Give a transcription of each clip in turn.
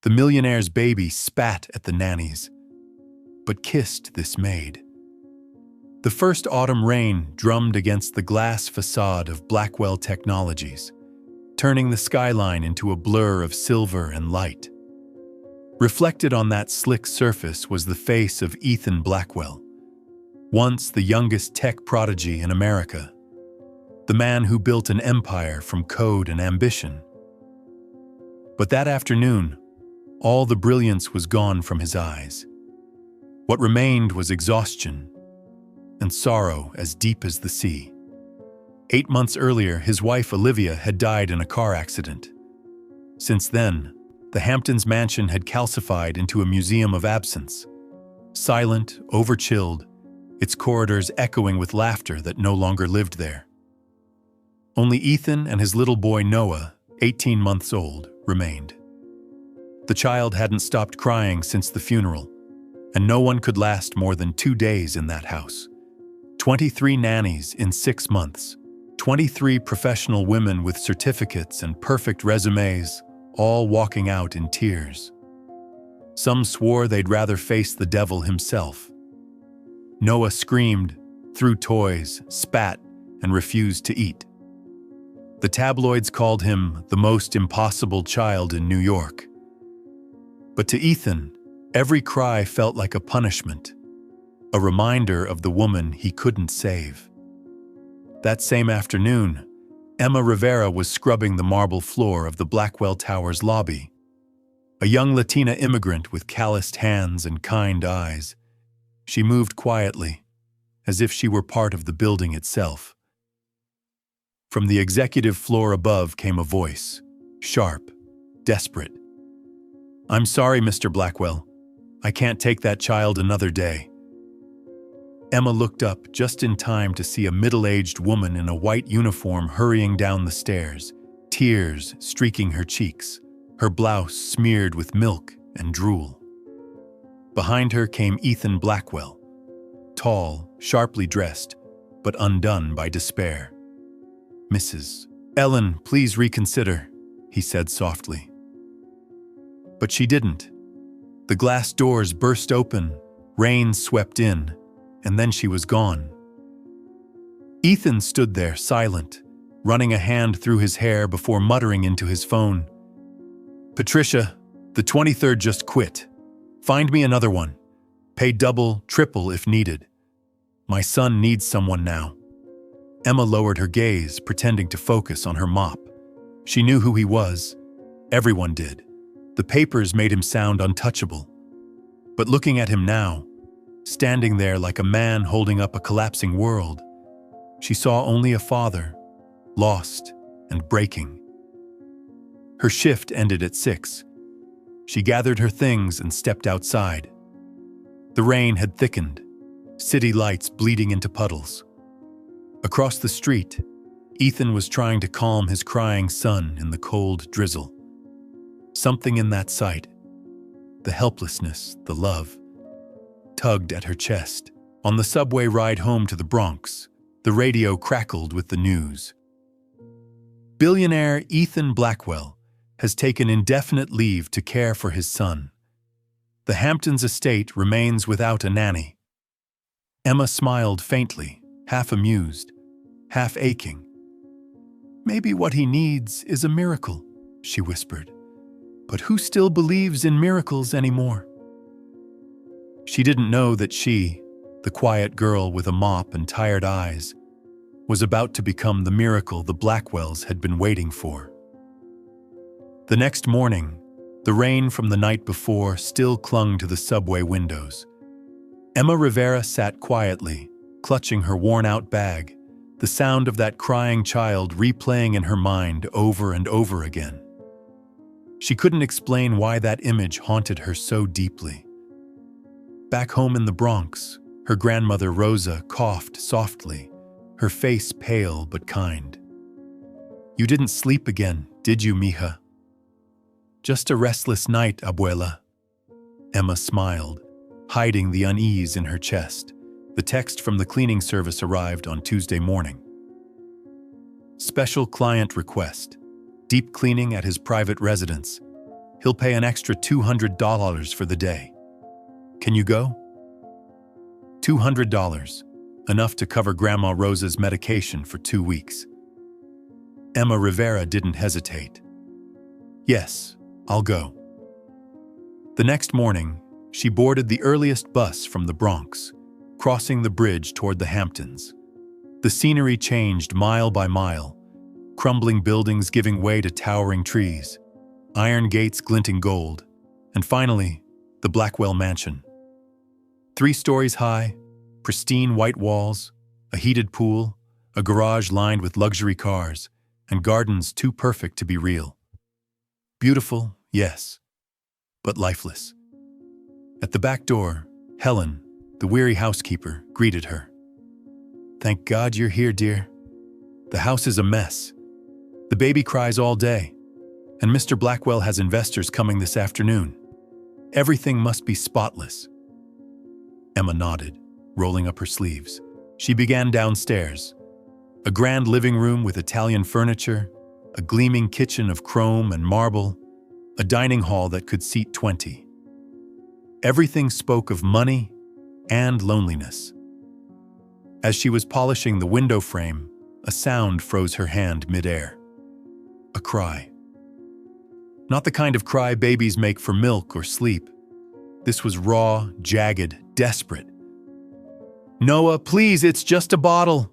The millionaire's baby spat at the nannies, but kissed this maid. The first autumn rain drummed against the glass facade of Blackwell Technologies, turning the skyline into a blur of silver and light. Reflected on that slick surface was the face of Ethan Blackwell, once the youngest tech prodigy in America, the man who built an empire from code and ambition. But that afternoon, all the brilliance was gone from his eyes. What remained was exhaustion and sorrow as deep as the sea. 8 months earlier, his wife Olivia had died in a car accident. Since then, the Hamptons mansion had calcified into a museum of absence, silent, overchilled, its corridors echoing with laughter that no longer lived there. Only Ethan and his little boy Noah, 18 months old, remained. The child hadn't stopped crying since the funeral, and no one could last more than 2 days in that house. 23 nannies in 6 months, 23 professional women with certificates and perfect resumes, all walking out in tears. Some swore they'd rather face the devil himself. Noah screamed, threw toys, spat, and refused to eat. The tabloids called him the most impossible child in New York. But to Ethan, every cry felt like a punishment, a reminder of the woman he couldn't save. That same afternoon, Emma Rivera was scrubbing the marble floor of the Blackwell Tower's lobby. A young Latina immigrant with calloused hands and kind eyes. She moved quietly, as if she were part of the building itself. From the executive floor above came a voice, sharp, desperate. "I'm sorry, Mr. Blackwell. I can't take that child another day." Emma looked up just in time to see a middle-aged woman in a white uniform hurrying down the stairs, tears streaking her cheeks, her blouse smeared with milk and drool. Behind her came Ethan Blackwell, tall, sharply dressed, but undone by despair. "Mrs. Ellen, please reconsider," he said softly. But she didn't. The glass doors burst open, rain swept in, and then she was gone. Ethan stood there, silent, running a hand through his hair before muttering into his phone. "Patricia, the 23rd just quit. Find me another one. Pay double, triple if needed. My son needs someone now." Emma lowered her gaze, pretending to focus on her mop. She knew who he was. Everyone did. The papers made him sound untouchable. But looking at him now, standing there like a man holding up a collapsing world, she saw only a father, lost and breaking. Her shift ended at 6. She gathered her things and stepped outside. The rain had thickened, city lights bleeding into puddles. Across the street, Ethan was trying to calm his crying son in the cold drizzle. Something in that sight, the helplessness, the love, tugged at her chest. On the subway ride home to the Bronx, the radio crackled with the news. Billionaire Ethan Blackwell has taken indefinite leave to care for his son. The Hamptons estate remains without a nanny. Emma smiled faintly, half amused, half aching. "Maybe what he needs is a miracle," she whispered. "But who still believes in miracles anymore?" She didn't know that she, the quiet girl with a mop and tired eyes, was about to become the miracle the Blackwells had been waiting for. The next morning, the rain from the night before still clung to the subway windows. Emma Rivera sat quietly, clutching her worn-out bag, the sound of that crying child replaying in her mind over and over again. She couldn't explain why that image haunted her so deeply. Back home in the Bronx, her grandmother Rosa coughed softly, her face pale but kind. "You didn't sleep again, did you, mija?" "Just a restless night, abuela." Emma smiled, hiding the unease in her chest. The text from the cleaning service arrived on Tuesday morning. "Special client request. Deep cleaning at his private residence. He'll pay an extra $200 for the day. Can you go? $200, enough to cover Grandma Rosa's medication for 2 weeks. Emma Rivera didn't hesitate. Yes, I'll go. The next morning, she boarded the earliest bus from the Bronx, crossing the bridge toward the Hamptons. The scenery changed mile by mile, crumbling buildings giving way to towering trees, iron gates glinting gold, and finally, the Blackwell mansion. 3 stories high, pristine white walls, a heated pool, a garage lined with luxury cars, and gardens too perfect to be real. Beautiful, yes, but lifeless. At the back door, Helen, the weary housekeeper, greeted her. "Thank God you're here, dear. The house is a mess. The baby cries all day, and Mr. Blackwell has investors coming this afternoon. Everything must be spotless." Emma nodded, rolling up her sleeves. She began downstairs. A grand living room with Italian furniture, a gleaming kitchen of chrome and marble, a dining hall that could seat 20. Everything spoke of money and loneliness. As she was polishing the window frame, a sound froze her hand midair. A cry. Not the kind of cry babies make for milk or sleep. This was raw, jagged, desperate. "Noah, please, it's just a bottle."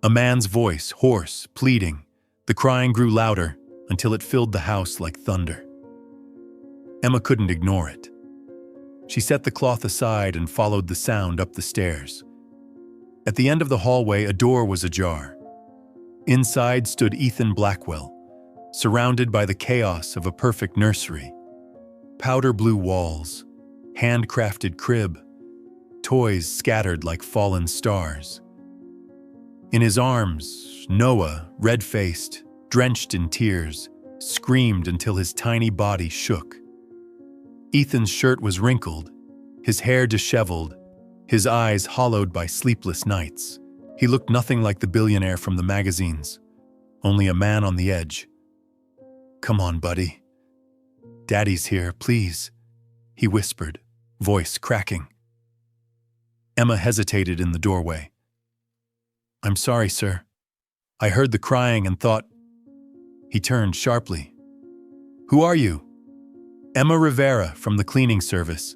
A man's voice, hoarse, pleading. The crying grew louder until it filled the house like thunder. Emma couldn't ignore it. She set the cloth aside and followed the sound up the stairs. At the end of the hallway, a door was ajar. Inside stood Ethan Blackwell, surrounded by the chaos of a perfect nursery. Powder blue walls, handcrafted crib, toys scattered like fallen stars. In his arms, Noah, red-faced, drenched in tears, screamed until his tiny body shook. Ethan's shirt was wrinkled, his hair disheveled, his eyes hollowed by sleepless nights. He looked nothing like the billionaire from the magazines, only a man on the edge. "Come on, buddy. Daddy's here, please," he whispered, voice cracking. Emma hesitated in the doorway. "I'm sorry, sir. I heard the crying and thought..." He turned sharply. "Who are you?" "Emma Rivera from the cleaning service."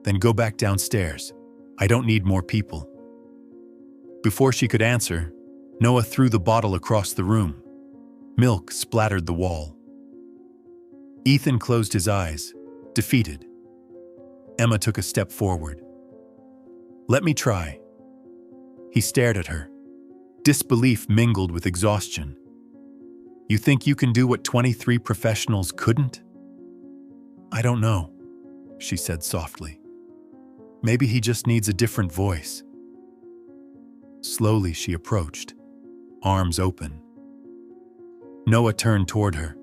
"Then go back downstairs. I don't need more people." Before she could answer, Noah threw the bottle across the room. Milk splattered the wall. Ethan closed his eyes, defeated. Emma took a step forward. "Let me try." He stared at her. Disbelief mingled with exhaustion. "You think you can do what 23 professionals couldn't?" "I don't know," she said softly. "Maybe he just needs a different voice." Slowly she approached, arms open. Noah turned toward her,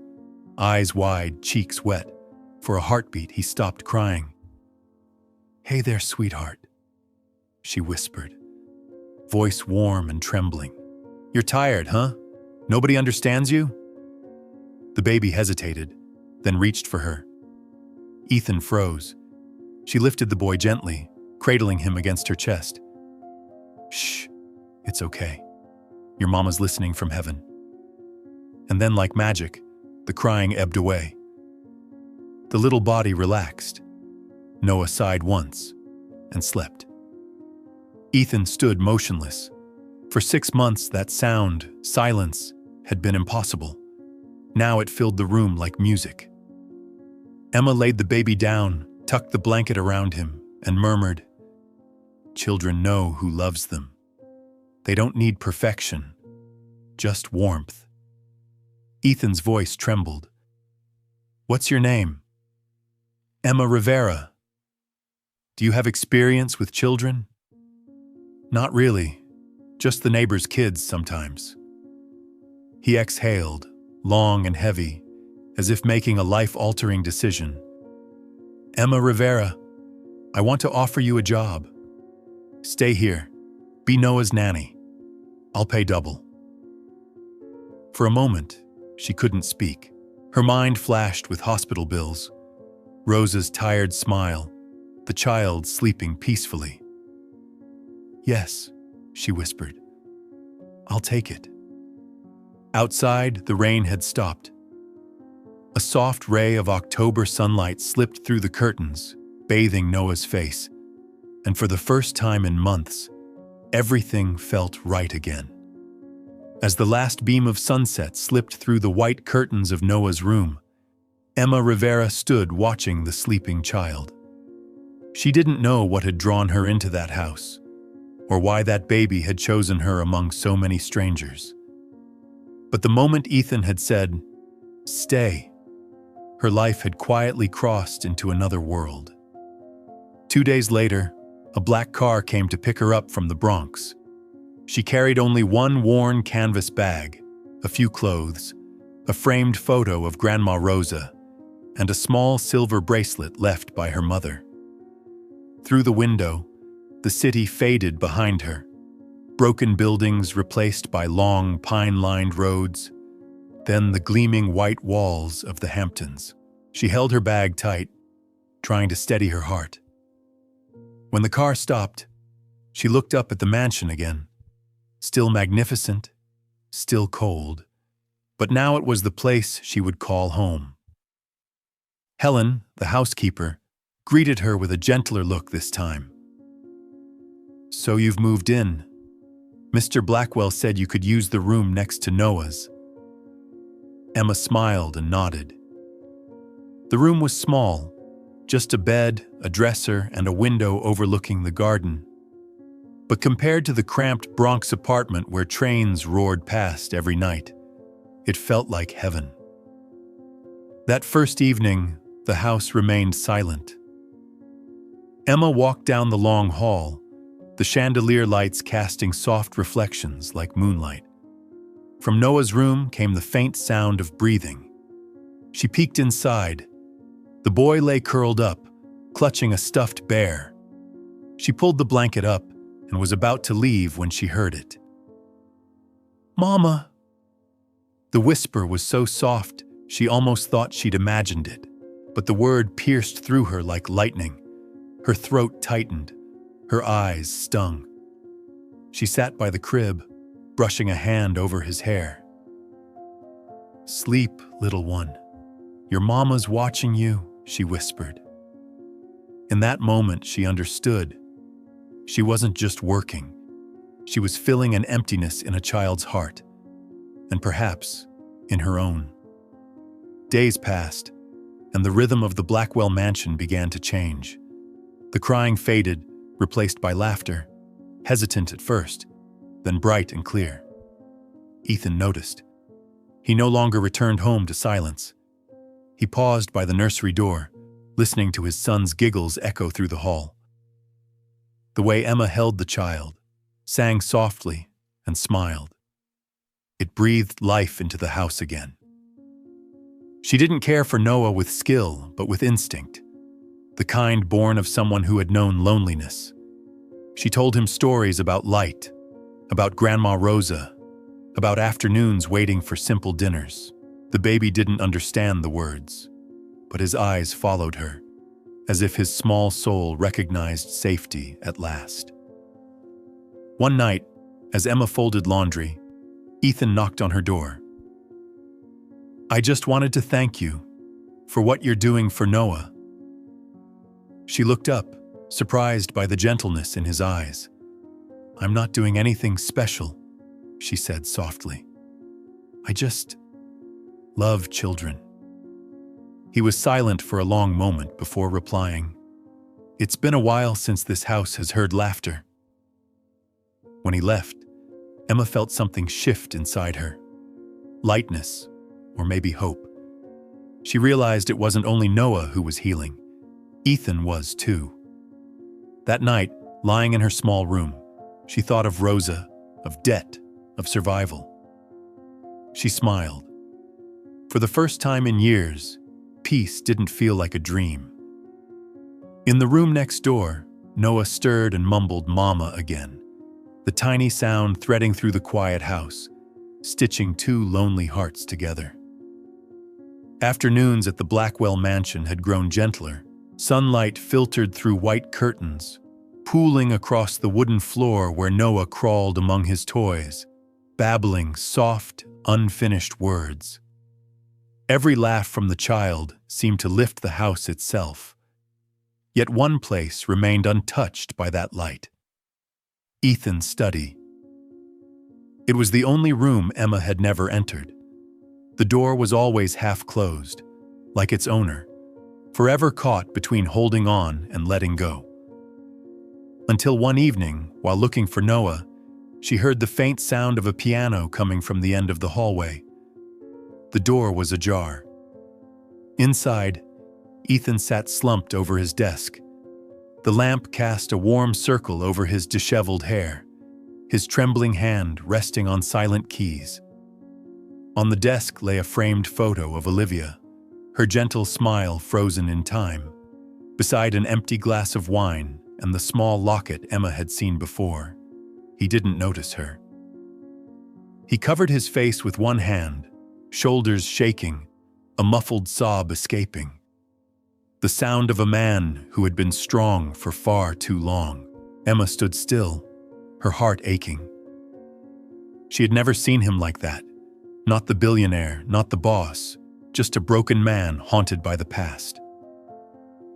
eyes wide, cheeks wet. For a heartbeat, he stopped crying. "Hey there, sweetheart," she whispered, voice warm and trembling. "You're tired, huh? Nobody understands you?" The baby hesitated, then reached for her. Ethan froze. She lifted the boy gently, cradling him against her chest. "Shh, it's okay. Your mama's listening from heaven." And then, like magic, the crying ebbed away. The little body relaxed. Noah sighed once and slept. Ethan stood motionless. For 6 months, that sound, silence, had been impossible. Now it filled the room like music. Emma laid the baby down, tucked the blanket around him, and murmured, "Children know who loves them. They don't need perfection, just warmth." Ethan's voice trembled. "What's your name?" "Emma Rivera." "Do you have experience with children?" "Not really, just the neighbor's kids sometimes." He exhaled, long and heavy, as if making a life-altering decision. "Emma Rivera, I want to offer you a job. Stay here. Be Noah's nanny. I'll pay double." For a moment, she couldn't speak. Her mind flashed with hospital bills, Rosa's tired smile, the child sleeping peacefully. "Yes," she whispered. "I'll take it." Outside, the rain had stopped. A soft ray of October sunlight slipped through the curtains, bathing Noah's face, and for the first time in months, everything felt right again. As the last beam of sunset slipped through the white curtains of Noah's room, Emma Rivera stood watching the sleeping child. She didn't know what had drawn her into that house, or why that baby had chosen her among so many strangers. But the moment Ethan had said, "Stay," her life had quietly crossed into another world. 2 days later, a black car came to pick her up from the Bronx. She carried only one worn canvas bag, a few clothes, a framed photo of Grandma Rosa, and a small silver bracelet left by her mother. Through the window, the city faded behind her, broken buildings replaced by long, pine-lined roads, then the gleaming white walls of the Hamptons. She held her bag tight, trying to steady her heart. When the car stopped, she looked up at the mansion again. Still magnificent, still cold, but now it was the place she would call home. Helen, the housekeeper, greeted her with a gentler look this time. "So you've moved in. Mr. Blackwell said you could use the room next to Noah's." Emma smiled and nodded. The room was small, just a bed, a dresser, and a window overlooking the garden. But compared to the cramped Bronx apartment where trains roared past every night, it felt like heaven. That first evening, the house remained silent. Emma walked down the long hall, the chandelier lights casting soft reflections like moonlight. From Noah's room came the faint sound of breathing. She peeked inside. The boy lay curled up, clutching a stuffed bear. She pulled the blanket up and was about to leave when she heard it. "Mama!" The whisper was so soft, she almost thought she'd imagined it, but the word pierced through her like lightning. Her throat tightened, her eyes stung. She sat by the crib, brushing a hand over his hair. "Sleep, little one. Your mama's watching you," she whispered. In that moment, she understood. She wasn't just working. She was filling an emptiness in a child's heart, and perhaps in her own. Days passed, and the rhythm of the Blackwell mansion began to change. The crying faded, replaced by laughter, hesitant at first, then bright and clear. Ethan noticed. He no longer returned home to silence. He paused by the nursery door, listening to his son's giggles echo through the hall. The way Emma held the child, sang softly, and smiled. It breathed life into the house again. She didn't care for Noah with skill, but with instinct, the kind born of someone who had known loneliness. She told him stories about light, about Grandma Rosa, about afternoons waiting for simple dinners. The baby didn't understand the words, but his eyes followed her, as if his small soul recognized safety at last. One night, as Emma folded laundry, Ethan knocked on her door. "I just wanted to thank you for what you're doing for Noah." She looked up, surprised by the gentleness in his eyes. "I'm not doing anything special," she said softly. "I just love children." He was silent for a long moment before replying, "It's been a while since this house has heard laughter." When he left, Emma felt something shift inside her. Lightness, or maybe hope. She realized it wasn't only Noah who was healing. Ethan was too. That night, lying in her small room, she thought of Rosa, of debt, of survival. She smiled. For the first time in years, peace didn't feel like a dream. In the room next door, Noah stirred and mumbled "Mama" again, the tiny sound threading through the quiet house, stitching two lonely hearts together. Afternoons at the Blackwell mansion had grown gentler. Sunlight filtered through white curtains, pooling across the wooden floor where Noah crawled among his toys, babbling soft, unfinished words. Every laugh from the child seemed to lift the house itself. Yet one place remained untouched by that light: Ethan's study. It was the only room Emma had never entered. The door was always half closed, like its owner, forever caught between holding on and letting go. Until one evening, while looking for Noah, she heard the faint sound of a piano coming from the end of the hallway. The door was ajar. Inside, Ethan sat slumped over his desk. The lamp cast a warm circle over his disheveled hair, his trembling hand resting on silent keys. On the desk lay a framed photo of Olivia, her gentle smile frozen in time, beside an empty glass of wine and the small locket Emma had seen before. He didn't notice her. He covered his face with one hand, shoulders shaking, a muffled sob escaping. The sound of a man who had been strong for far too long. Emma stood still, her heart aching. She had never seen him like that. Not the billionaire, not the boss, just a broken man haunted by the past.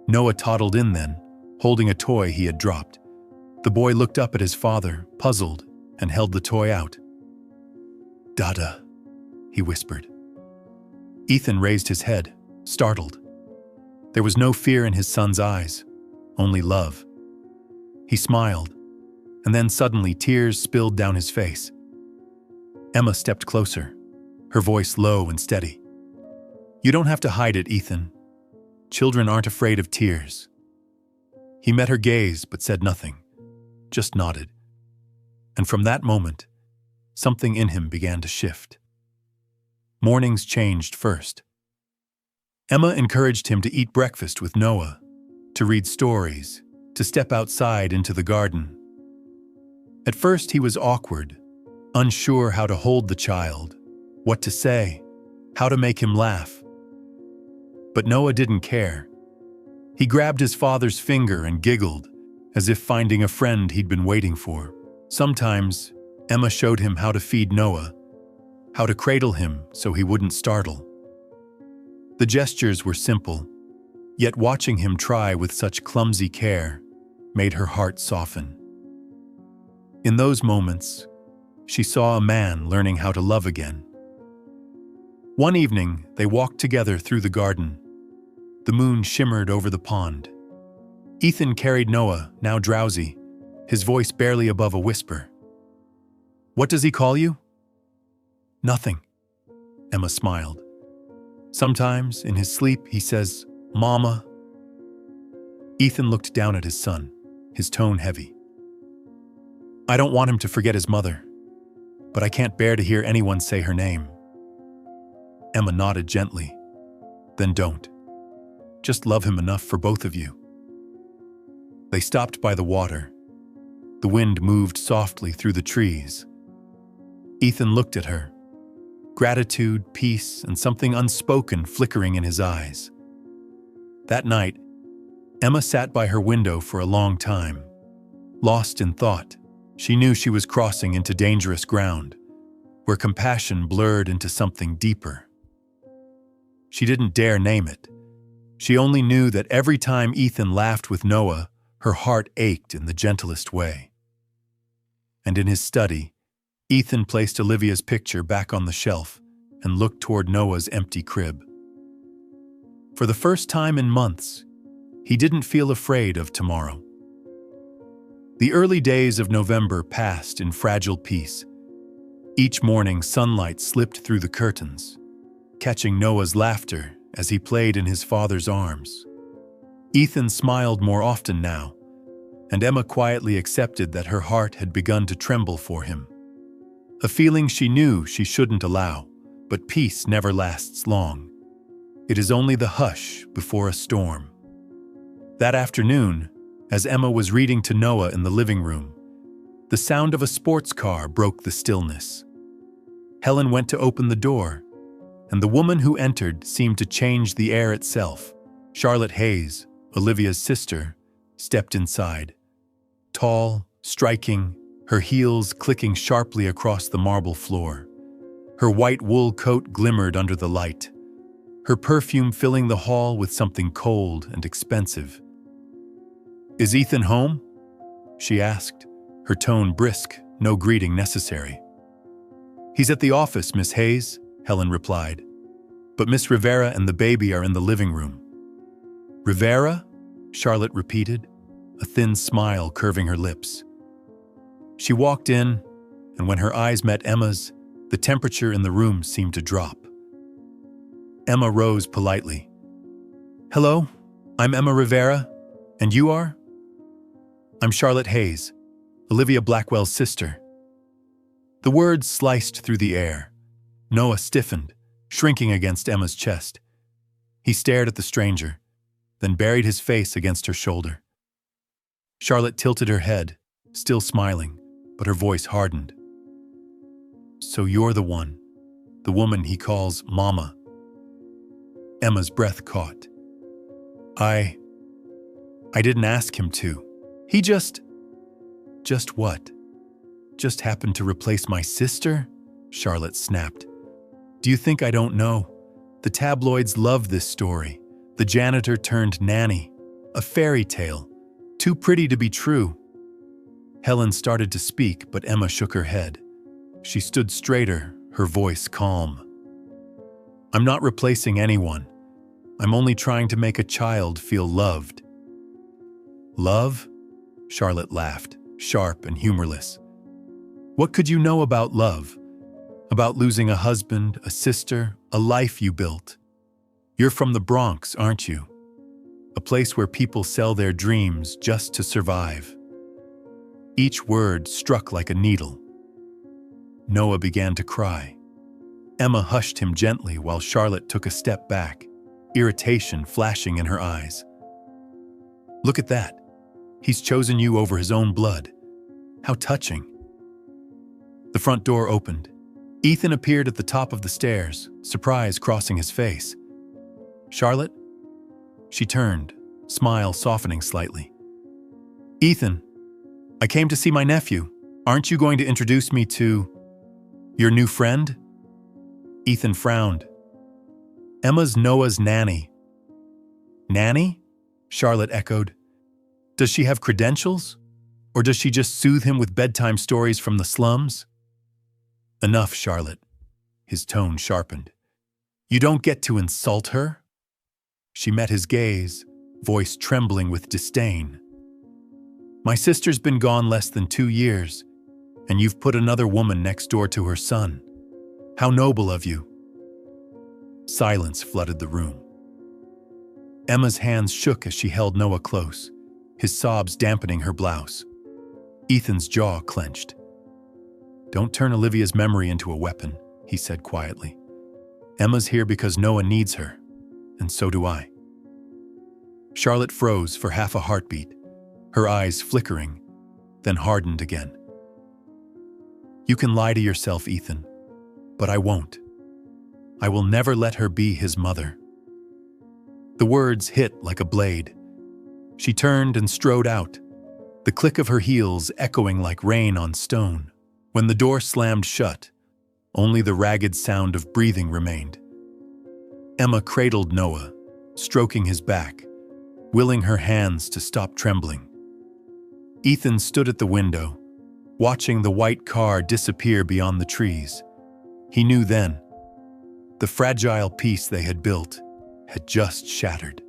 Noah toddled in then, holding a toy he had dropped. The boy looked up at his father, puzzled, and held the toy out. "Dada," he whispered. Ethan raised his head, startled. There was no fear in his son's eyes, only love. He smiled, and then suddenly tears spilled down his face. Emma stepped closer, her voice low and steady. "You don't have to hide it, Ethan. Children aren't afraid of tears." He met her gaze but said nothing, just nodded. And from that moment, something in him began to shift. Mornings changed first. Emma encouraged him to eat breakfast with Noah, to read stories, to step outside into the garden. At first he was awkward, unsure how to hold the child, what to say, how to make him laugh. But Noah didn't care. He grabbed his father's finger and giggled, as if finding a friend he'd been waiting for. Sometimes, Emma showed him how to feed Noah, how to cradle him so he wouldn't startle. The gestures were simple, yet watching him try with such clumsy care made her heart soften. In those moments, she saw a man learning how to love again. One evening, they walked together through the garden. The moon shimmered over the pond. Ethan carried Noah, now drowsy, his voice barely above a whisper. "What does he call you?" "Nothing," Emma smiled. "Sometimes, in his sleep, he says, 'Mama.'" Ethan looked down at his son, his tone heavy. "I don't want him to forget his mother, but I can't bear to hear anyone say her name." Emma nodded gently. "Then don't. Just love him enough for both of you." They stopped by the water. The wind moved softly through the trees. Ethan looked at her, gratitude, peace, and something unspoken flickering in his eyes. That night, Emma sat by her window for a long time. Lost in thought, she knew she was crossing into dangerous ground, where compassion blurred into something deeper. She didn't dare name it. She only knew that every time Ethan laughed with Noah, her heart ached in the gentlest way. And in his study, Ethan placed Olivia's picture back on the shelf and looked toward Noah's empty crib. For the first time in months, he didn't feel afraid of tomorrow. The early days of November passed in fragile peace. Each morning, sunlight slipped through the curtains, catching Noah's laughter as he played in his father's arms. Ethan smiled more often now, and Emma quietly accepted that her heart had begun to tremble for him. A feeling she knew she shouldn't allow, but peace never lasts long. It is only the hush before a storm. That afternoon, as Emma was reading to Noah in the living room, the sound of a sports car broke the stillness. Helen went to open the door, and the woman who entered seemed to change the air itself. Charlotte Hayes, Olivia's sister, stepped inside. Tall, striking, her heels clicking sharply across the marble floor. Her white wool coat glimmered under the light, her perfume filling the hall with something cold and expensive. "Is Ethan home?" she asked, her tone brisk, no greeting necessary. "He's at the office, Miss Hayes," Helen replied. "But Miss Rivera and the baby are in the living room." "Rivera?" Charlotte repeated, a thin smile curving her lips. She walked in, and when her eyes met Emma's, the temperature in the room seemed to drop. Emma rose politely. "Hello, I'm Emma Rivera, and you are?" "I'm Charlotte Hayes, Olivia Blackwell's sister." The words sliced through the air. Noah stiffened, shrinking against Emma's chest. He stared at the stranger, then buried his face against her shoulder. Charlotte tilted her head, still smiling, but her voice hardened. "So you're the woman he calls Mama." Emma's breath caught. I didn't ask him to. He just what? Just happened to replace my sister?" Charlotte snapped. "Do you think I don't know? The tabloids love this story. The janitor turned nanny. A fairy tale. Too pretty to be true." Helen started to speak, but Emma shook her head. She stood straighter, her voice calm. "I'm not replacing anyone. I'm only trying to make a child feel loved." "Love?" Charlotte laughed, sharp and humorless. "What could you know about love? About losing a husband, a sister, a life you built? You're from the Bronx, aren't you? A place where people sell their dreams just to survive." Each word struck like a needle. Noah began to cry. Emma hushed him gently while Charlotte took a step back, irritation flashing in her eyes. "Look at that. He's chosen you over his own blood. How touching." The front door opened. Ethan appeared at the top of the stairs, surprise crossing his face. "Charlotte?" She turned, smile softening slightly. "Ethan, I came to see my nephew. Aren't you going to introduce me to your new friend?" Ethan frowned. "Emma's Noah's nanny." "Nanny?" Charlotte echoed. "Does she have credentials? Or does she just soothe him with bedtime stories from the slums?" "Enough, Charlotte." His tone sharpened. "You don't get to insult her." She met his gaze, voice trembling with disdain. "My sister's been gone less than 2 years, and you've put another woman next door to her son. How noble of you." Silence flooded the room. Emma's hands shook as she held Noah close, his sobs dampening her blouse. Ethan's jaw clenched. "Don't turn Olivia's memory into a weapon," he said quietly. "Emma's here because Noah needs her, and so do I." Charlotte froze for half a heartbeat, her eyes flickering, then hardened again. "You can lie to yourself, Ethan, but I won't. I will never let her be his mother." The words hit like a blade. She turned and strode out, the click of her heels echoing like rain on stone. When the door slammed shut, only the ragged sound of breathing remained. Emma cradled Noah, stroking his back, willing her hands to stop trembling. Ethan stood at the window, watching the white car disappear beyond the trees. He knew then, the fragile peace they had built had just shattered.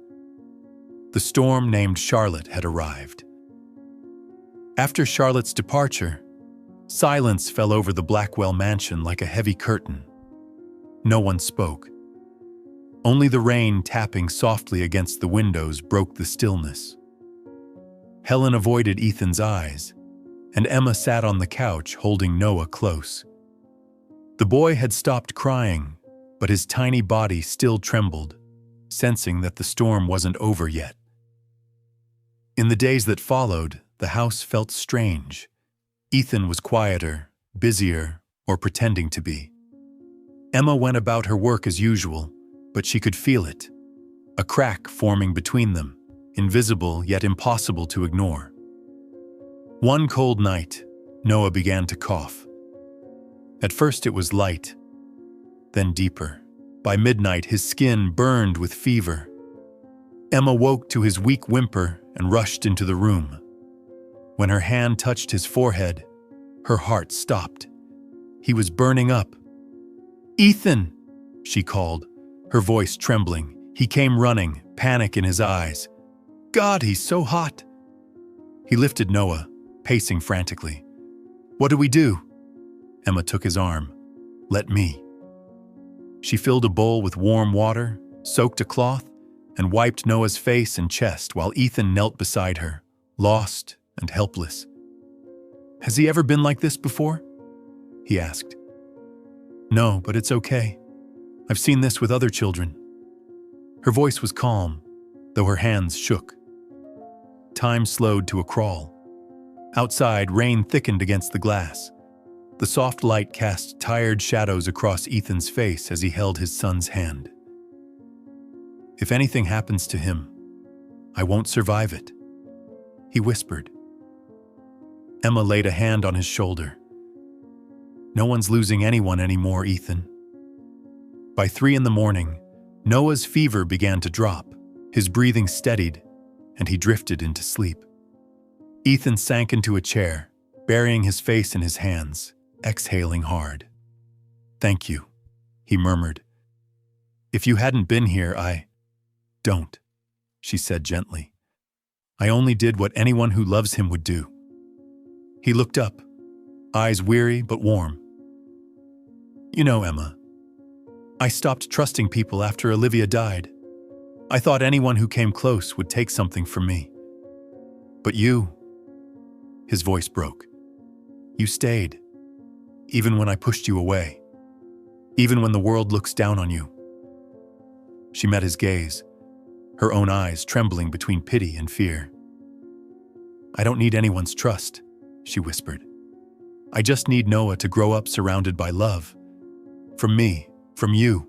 The storm named Charlotte had arrived. After Charlotte's departure, silence fell over the Blackwell mansion like a heavy curtain. No one spoke. Only the rain tapping softly against the windows broke the stillness. Helen avoided Ethan's eyes, and Emma sat on the couch holding Noah close. The boy had stopped crying, but his tiny body still trembled, sensing that the storm wasn't over yet. In the days that followed, the house felt strange. Ethan was quieter, busier, or pretending to be. Emma went about her work as usual, but she could feel it. A crack forming between them, invisible yet impossible to ignore. One cold night, Noah began to cough. At first it was light, then deeper. By midnight, his skin burned with fever. Emma woke to his weak whimper and rushed into the room. When her hand touched his forehead, her heart stopped. He was burning up. "Ethan!" she called, her voice trembling. He came running, panic in his eyes. "God, he's so hot!" He lifted Noah, pacing frantically. "What do we do?" Emma took his arm. "Let me." She filled a bowl with warm water, soaked a cloth, and wiped Noah's face and chest while Ethan knelt beside her, lost and helpless. "Has he ever been like this before?" he asked. "No, but it's okay. I've seen this with other children." Her voice was calm, though her hands shook. Time slowed to a crawl. Outside, rain thickened against the glass. The soft light cast tired shadows across Ethan's face as he held his son's hand. "If anything happens to him, I won't survive it," he whispered. Emma laid a hand on his shoulder. "No one's losing anyone anymore, Ethan." By 3 a.m, Noah's fever began to drop, his breathing steadied, and he drifted into sleep. Ethan sank into a chair, burying his face in his hands, exhaling hard. "Thank you," he murmured. "If you hadn't been here, Don't," she said gently. "I only did what anyone who loves him would do." He looked up, eyes weary but warm. "You know, Emma, I stopped trusting people after Olivia died. I thought anyone who came close would take something from me. But you," his voice broke, "you stayed, even when I pushed you away, even when the world looks down on you." She met his gaze, her own eyes trembling between pity and fear. "I don't need anyone's trust," she whispered. "I just need Noah to grow up surrounded by love. From me, from you,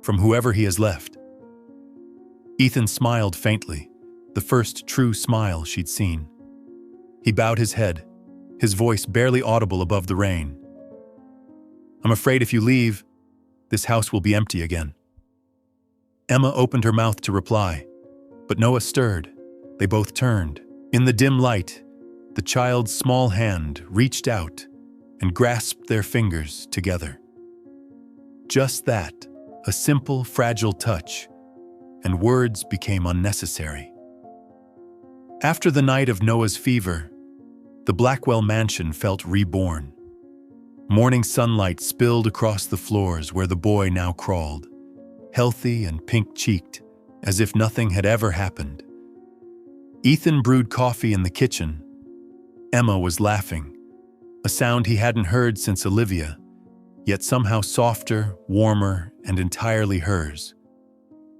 from whoever he has left." Ethan smiled faintly, the first true smile she'd seen. He bowed his head, his voice barely audible above the rain. "I'm afraid if you leave, this house will be empty again." Emma opened her mouth to reply, but Noah stirred. They both turned. In the dim light, the child's small hand reached out and grasped their fingers together. Just that, a simple, fragile touch, and words became unnecessary. After the night of Noah's fever, the Blackwell mansion felt reborn. Morning sunlight spilled across the floors where the boy now crawled, healthy and pink-cheeked, as if nothing had ever happened. Ethan brewed coffee in the kitchen. Emma was laughing, a sound he hadn't heard since Olivia, yet somehow softer, warmer, and entirely hers.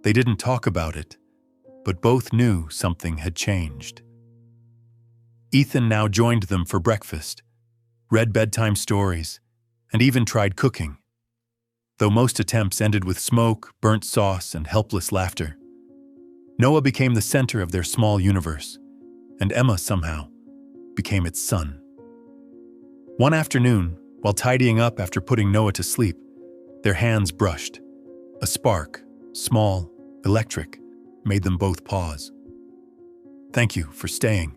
They didn't talk about it, but both knew something had changed. Ethan now joined them for breakfast, read bedtime stories, and even tried cooking, though most attempts ended with smoke, burnt sauce, and helpless laughter. Noah became the center of their small universe, and Emma somehow became its sun. One afternoon, while tidying up after putting Noah to sleep, their hands brushed. A spark, small, electric, made them both pause. "Thank you for staying,"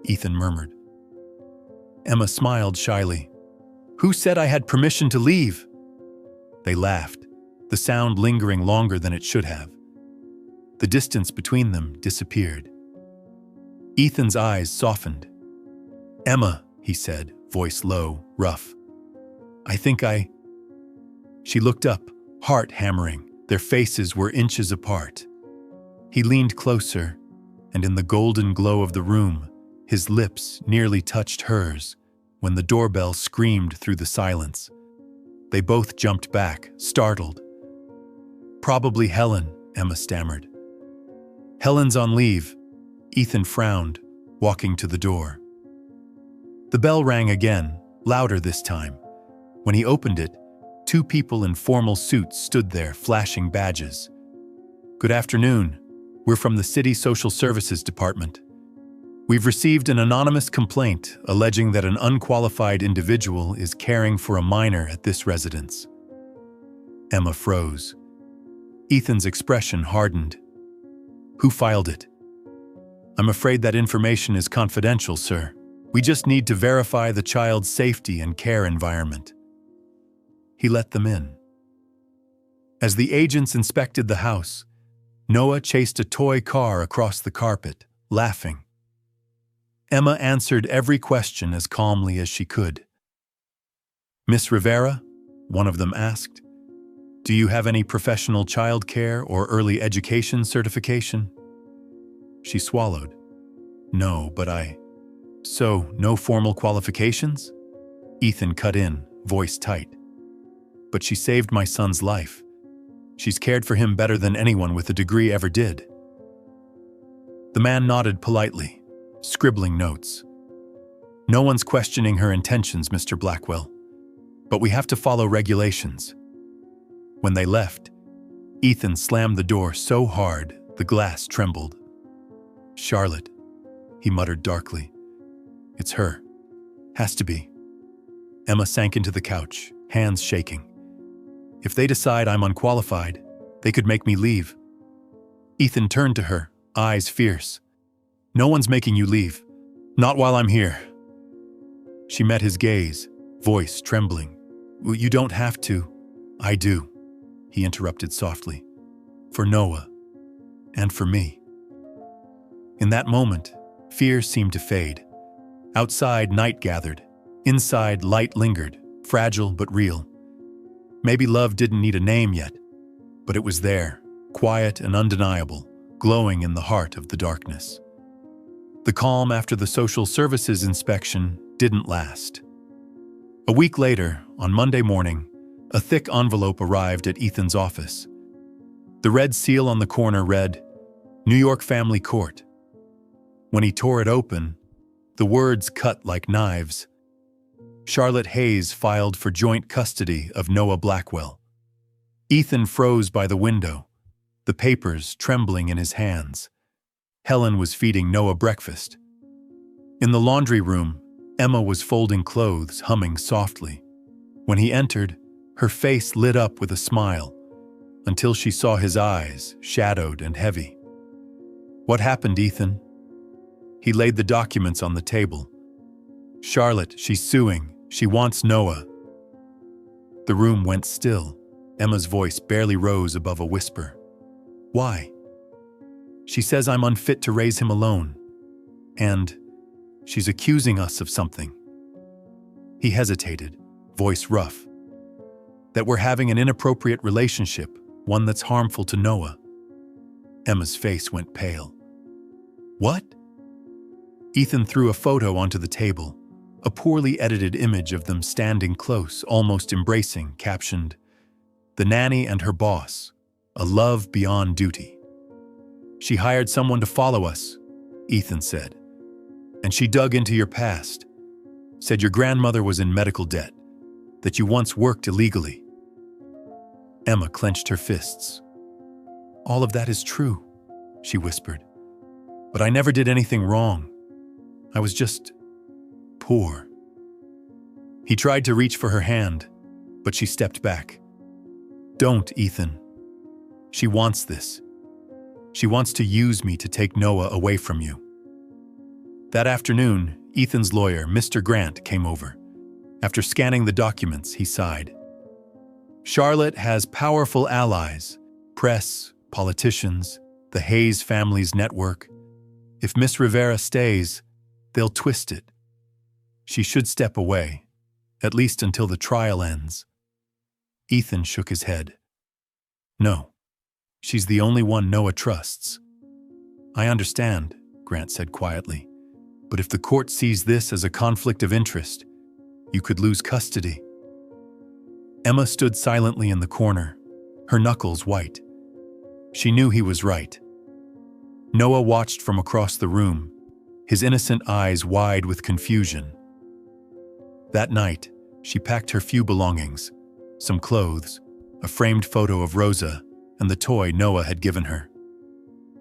Ethan murmured. Emma smiled shyly. "Who said I had permission to leave?" They laughed, the sound lingering longer than it should have. The distance between them disappeared. Ethan's eyes softened. "Emma," he said, voice low, rough. She looked up, heart hammering. Their faces were inches apart. He leaned closer, and in the golden glow of the room, his lips nearly touched hers when the doorbell screamed through the silence. They both jumped back, startled. "Probably Helen," Emma stammered. "Helen's on leave," Ethan frowned, walking to the door. The bell rang again, louder this time. When he opened it, Two people in formal suits stood there, flashing badges. "Good afternoon. We're from the City Social Services Department. We've received an anonymous complaint alleging that an unqualified individual is caring for a minor at this residence." Emma froze. Ethan's expression hardened. "Who filed it?" "I'm afraid that information is confidential, sir. We just need to verify the child's safety and care environment." He let them in. As the agents inspected the house, Noah chased a toy car across the carpet, laughing. Emma answered every question as calmly as she could. "Miss Rivera?" one of them asked. "Do you have any professional child care or early education certification?" She swallowed. "No, but So, no formal qualifications?" Ethan cut in, voice tight. "But she saved my son's life. She's cared for him better than anyone with a degree ever did." The man nodded politely, scribbling notes. "No one's questioning her intentions, Mr. Blackwell. But we have to follow regulations." When they left, Ethan slammed the door so hard the glass trembled. "Charlotte," he muttered darkly. "It's her. Has to be." Emma sank into the couch, hands shaking. "If they decide I'm unqualified, they could make me leave." Ethan turned to her, eyes fierce. "No one's making you leave. Not while I'm here." She met his gaze, voice trembling. "Well, you don't have to." "I do," he interrupted softly. "For Noah. And for me." In that moment, fear seemed to fade. Outside, night gathered. Inside, light lingered, fragile but real. Maybe love didn't need a name yet, but it was there, quiet and undeniable, glowing in the heart of the darkness. The calm after the social services inspection didn't last. A week later, on Monday morning, a thick envelope arrived at Ethan's office. The red seal on the corner read, "New York Family Court." When he tore it open, the words cut like knives. Charlotte Hayes filed for joint custody of Noah Blackwell. Ethan froze by the window, the papers trembling in his hands. Helen was feeding Noah breakfast. In the laundry room, Emma was folding clothes, humming softly. When he entered, her face lit up with a smile, until she saw his eyes, shadowed and heavy. "What happened, Ethan?" He laid the documents on the table. "Charlotte, she's suing. She wants Noah." The room went still. Emma's voice barely rose above a whisper. "Why?" "She says I'm unfit to raise him alone. And she's accusing us of something." He hesitated, voice rough. "That we're having an inappropriate relationship, one that's harmful to Noah." Emma's face went pale. "What?" Ethan threw a photo onto the table, a poorly edited image of them standing close, almost embracing, captioned, "The nanny and her boss, a love beyond duty." "She hired someone to follow us," Ethan said. "And she dug into your past, said your grandmother was in medical debt, that you once worked illegally." Emma clenched her fists. "All of that is true," she whispered. "But I never did anything wrong. I was just poor." He tried to reach for her hand, but she stepped back. "Don't, Ethan. She wants this. She wants to use me to take Noah away from you." That afternoon, Ethan's lawyer, Mr. Grant, came over. After scanning the documents, he sighed. "Charlotte has powerful allies, press, politicians, the Hayes family's network. If Miss Rivera stays, they'll twist it. She should step away, at least until the trial ends." Ethan shook his head. "No, she's the only one Noah trusts." "I understand," Grant said quietly, "but if the court sees this as a conflict of interest, you could lose custody." Emma stood silently in the corner, her knuckles white. She knew he was right. Noah watched from across the room, his innocent eyes wide with confusion. That night, she packed her few belongings, some clothes, a framed photo of Rosa, and the toy Noah had given her.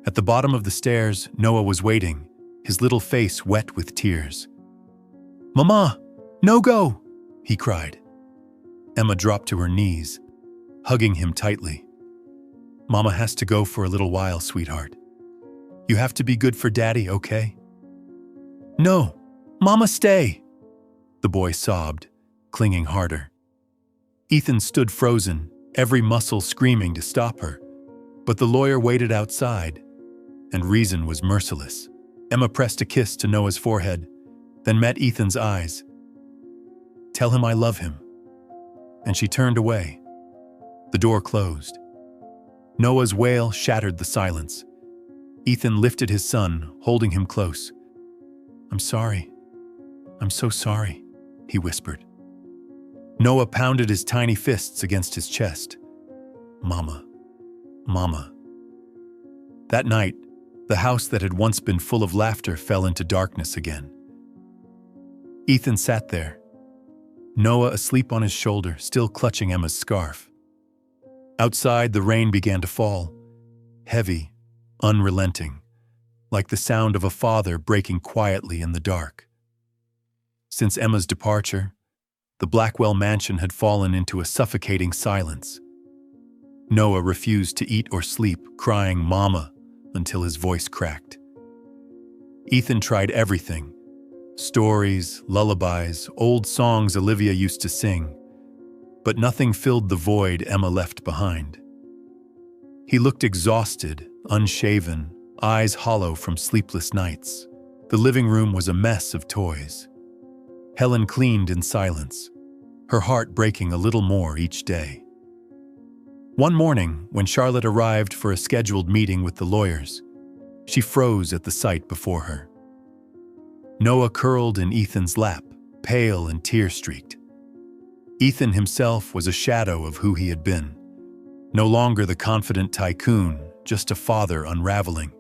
At the bottom of the stairs, Noah was waiting, his little face wet with tears. "Mama, no go!" he cried. Emma dropped to her knees, hugging him tightly. "Mama has to go for a little while, sweetheart. You have to be good for Daddy, okay?" "No, Mama, stay!" the boy sobbed, clinging harder. Ethan stood frozen, every muscle screaming to stop her, but the lawyer waited outside, and reason was merciless. Emma pressed a kiss to Noah's forehead, then met Ethan's eyes. "Tell him I love him." And she turned away. The door closed. Noah's wail shattered the silence. Ethan lifted his son, holding him close. "I'm sorry. I'm so sorry," he whispered. Noah pounded his tiny fists against his chest. "Mama, Mama." That night, the house that had once been full of laughter fell into darkness again. Ethan sat there, Noah asleep on his shoulder, still clutching Emma's scarf. Outside, the rain began to fall, heavy, unrelenting, like the sound of a father breaking quietly in the dark. Since Emma's departure, the Blackwell mansion had fallen into a suffocating silence. Noah refused to eat or sleep, crying "Mama" until his voice cracked. Ethan tried everything: stories, lullabies, old songs Olivia used to sing, but nothing filled the void Emma left behind. He looked exhausted, unshaven, eyes hollow from sleepless nights. The living room was a mess of toys. Helen cleaned in silence, her heart breaking a little more each day. One morning, when Charlotte arrived for a scheduled meeting with the lawyers, she froze at the sight before her. Noah curled in Ethan's lap, pale and tear-streaked. Ethan himself was a shadow of who he had been. No longer the confident tycoon, just a father unraveling.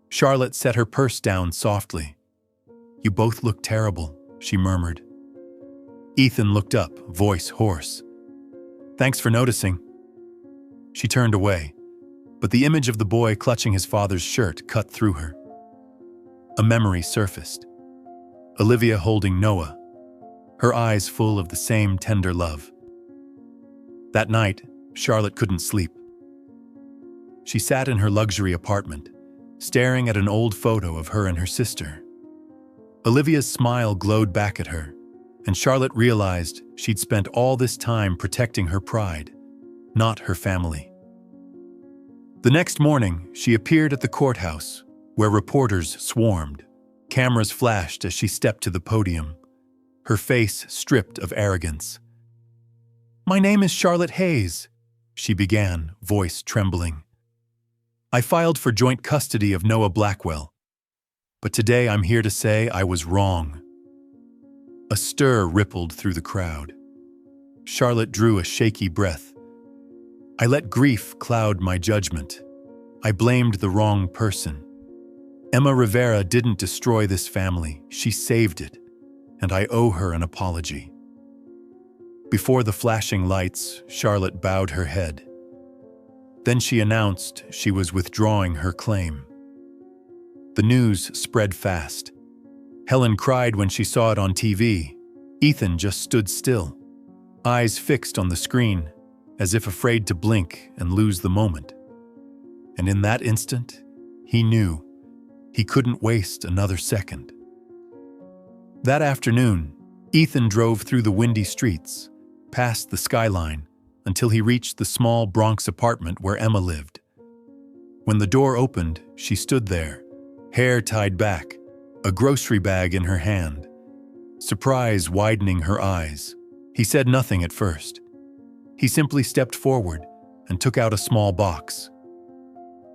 Charlotte set her purse down softly. "You both look terrible," she murmured. Ethan looked up, voice hoarse. "Thanks for noticing." She turned away, but the image of the boy clutching his father's shirt cut through her. A memory surfaced. Olivia holding Noah, her eyes full of the same tender love. That night, Charlotte couldn't sleep. She sat in her luxury apartment, staring at an old photo of her and her sister. Olivia's smile glowed back at her, and Charlotte realized she'd spent all this time protecting her pride, not her family. The next morning, she appeared at the courthouse, where reporters swarmed. Cameras flashed as she stepped to the podium, her face stripped of arrogance. "My name is Charlotte Hayes," she began, voice trembling. "I filed for joint custody of Noah Blackwell, but today I'm here to say I was wrong." A stir rippled through the crowd. Charlotte drew a shaky breath. "I let grief cloud my judgment. I blamed the wrong person. Emma Rivera didn't destroy this family, she saved it, and I owe her an apology." Before the flashing lights, Charlotte bowed her head. Then she announced she was withdrawing her claim. The news spread fast. Helen cried when she saw it on TV. Ethan just stood still, eyes fixed on the screen, as if afraid to blink and lose the moment. And in that instant, he knew he couldn't waste another second. That afternoon, Ethan drove through the windy streets, past the skyline, until he reached the small Bronx apartment where Emma lived. When the door opened, she stood there, hair tied back, a grocery bag in her hand, surprise widening her eyes. He said nothing at first. He simply stepped forward and took out a small box.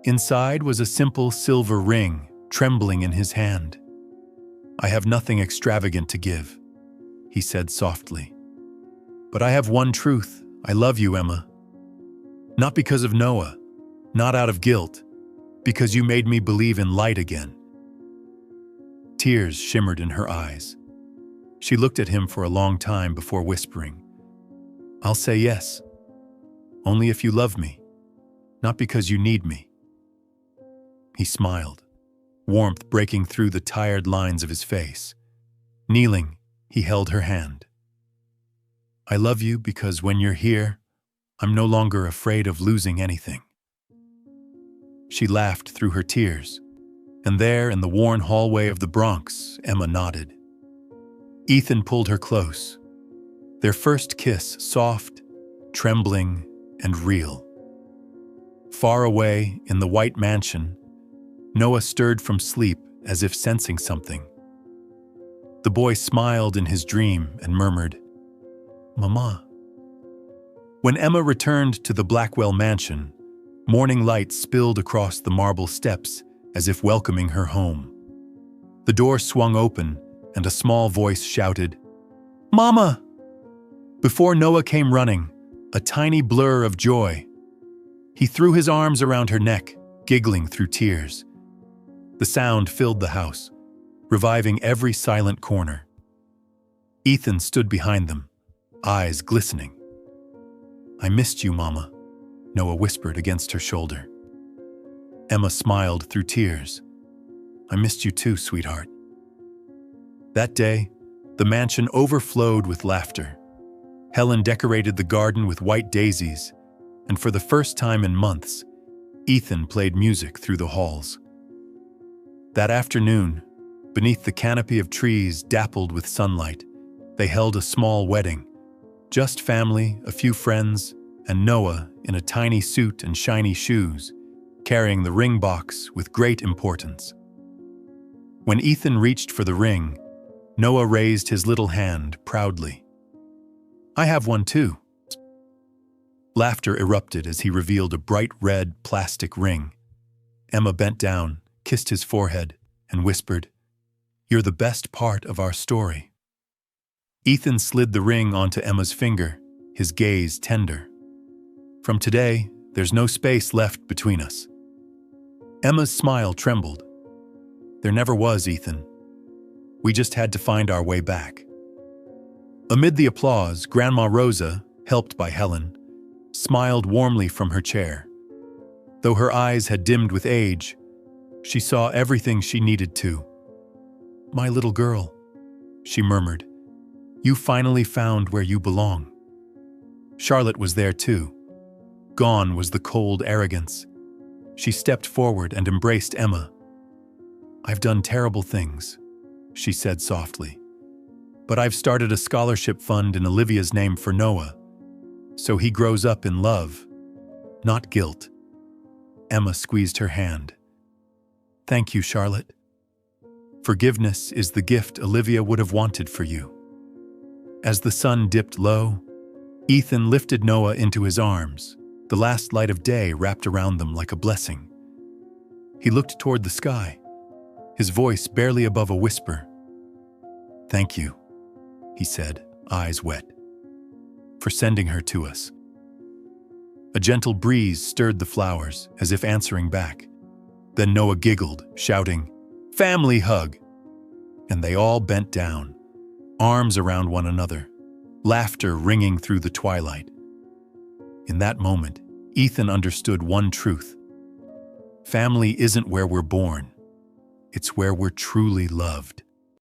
Inside was a simple silver ring, trembling in his hand. "I have nothing extravagant to give," he said softly. "But I have one truth. I love you, Emma. Not because of Noah, not out of guilt, because you made me believe in light again." Tears shimmered in her eyes. She looked at him for a long time before whispering, I'll say yes, only if you love me, not because you need me." He smiled, warmth breaking through the tired lines of his face. Kneeling, he held her hand. "I love you because when you're here, I'm no longer afraid of losing anything." She laughed through her tears, and there in the worn hallway of the Bronx, Emma nodded. Ethan pulled her close. Their first kiss soft, trembling, and real. Far away in the white mansion, Noah stirred from sleep as if sensing something. The boy smiled in his dream and murmured, "Mama." When Emma returned to the Blackwell mansion, morning light spilled across the marble steps as if welcoming her home. The door swung open and a small voice shouted, "Mama!" Before Noah came running, a tiny blur of joy. He threw his arms around her neck, giggling through tears. The sound filled the house, reviving every silent corner. Ethan stood behind them, eyes glistening. "I missed you, Mama," Noah whispered against her shoulder. Emma smiled through tears. "I missed you too, sweetheart." That day, the mansion overflowed with laughter. Helen decorated the garden with white daisies, and for the first time in months, Ethan played music through the halls. That afternoon, beneath the canopy of trees dappled with sunlight, they held a small wedding. Just family, a few friends, and Noah in a tiny suit and shiny shoes, carrying the ring box with great importance. When Ethan reached for the ring, Noah raised his little hand proudly. "I have one too." Laughter erupted as he revealed a bright red plastic ring. Emma bent down, kissed his forehead, and whispered, "You're the best part of our story." Ethan slid the ring onto Emma's finger, his gaze tender. "From today, there's no space left between us." Emma's smile trembled. "There never was, Ethan. We just had to find our way back." Amid the applause, Grandma Rosa, helped by Helen, smiled warmly from her chair. Though her eyes had dimmed with age, she saw everything she needed to. "My little girl," she murmured, "you finally found where you belong." Charlotte was there too. Gone was the cold arrogance. She stepped forward and embraced Emma. "I've done terrible things," she said softly. "But I've started a scholarship fund in Olivia's name for Noah, so he grows up in love, not guilt." Emma squeezed her hand. "Thank you, Charlotte. Forgiveness is the gift Olivia would have wanted for you." As the sun dipped low, Ethan lifted Noah into his arms, the last light of day wrapped around them like a blessing. He looked toward the sky, his voice barely above a whisper. "Thank you," he said, eyes wet, "for sending her to us." A gentle breeze stirred the flowers, as if answering back. Then Noah giggled, shouting, "Family hug!" And they all bent down, arms around one another, laughter ringing through the twilight. In that moment, Ethan understood one truth. Family isn't where we're born. It's where we're truly loved.